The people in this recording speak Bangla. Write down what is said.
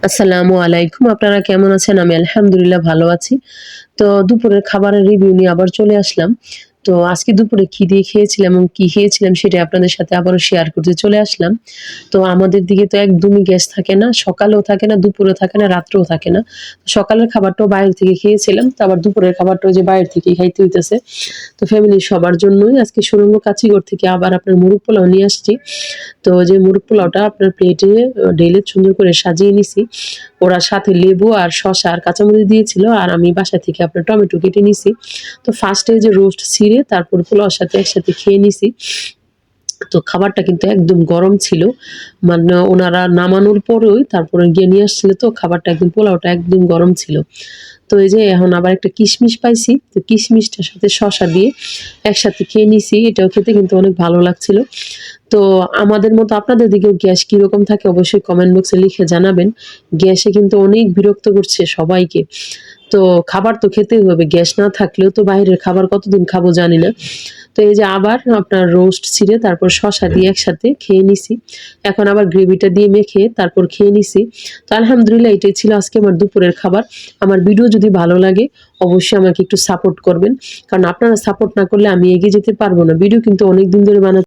আসসালামু আলাইকুম। আপনারা কেমন আছেন? আমি আলহামদুলিল্লাহ ভালো আছি। তো দুপুরের খাবারের রিভিউ নিয়ে আবার চলে আসলাম। তো আজকে দুপুরে কি দিয়ে খেয়েছিলাম এবং কি খেয়েছিলাম সেটা আপনাদের সাথে আবারও শেয়ার করতে চলে আসলাম। তো আমাদের দিকে তো একদমই গ্যাস থাকে না। সকালেও থাকে না, দুপুরেও থাকে না, রাত্রেও থাকে না। সকালের খাবারটাও বাইরে থেকে খেয়েছিলাম। তো আবার দুপুরের খাবারটাও যে বাইরে থেকেই খাইতে হইতেছে। তো ফ্যামিলির সবার জন্যই আজকে সুরঙ্গ কাচিগড় থেকে আবার আপনার মুরগ পোলাও নিয়ে আসছি। তো যে মুরগ পোলাওটা আপনার প্লেটে ঢেলে সুন্দর করে সাজিয়ে নিছি। ওরা সাথে লেবু আর শসা আর কাঁচামরিচ দিয়েছিল আর আমি বাসা থেকে আপনার টমেটো কেটে নিছি। তো ফার্স্টে যে রোস্ট ছিঁড়ে তারপর পোলাওর সাথে একসাথে খেয়ে নিছি। তো খাবারটা কিন্তু একদম গরম ছিল। মানে ওনারা নামানোর পরেই তারপরে গিয়ে নিয়ে আসছিল, তো খাবারটা একদম পোলাওটা একদম গরম ছিল। তো এই যে এখন আবার একটা কিশমিশ পাইছি। তো কিশমিশটার সাথে শসা দিয়ে একসাথে খেয়ে নিছি। এটাও খেতে কিন্তু অনেক ভালো লাগছিল। তো আমাদের মতো আপনাদের দিকেও গ্যাস কিরকম থাকে অবশ্যই কমেন্ট বক্সে লিখে জানাবেন। গ্যাসে কিন্তু অনেক বিরক্ত করছে সবাইকে। তো খাবার তো খেতেই হবে। গ্যাস না থাকলেও তো বাইরের খাবার কতদিন খাবো জানি না। তো এই যে আবার আপনার রোস্ট ছিঁড়ে তারপর শসা দিয়ে একসাথে খেয়ে নিছি। এখন আবার গ্রেভিটা দিয়ে মেখে তারপর খেয়ে নিছি। তো আলহামদুলিল্লাহ এটাই ছিল আজকে আমার দুপুরের খাবার। আমার ভিডিও যদি ভালো লাগে অবশ্যই আমাকে একটু সাপোর্ট করবেন। কারণ আপনারা সাপোর্ট না করলে আমি এগিয়ে যেতে পারব না। ভিডিও কিন্তু অনেকদিন ধরে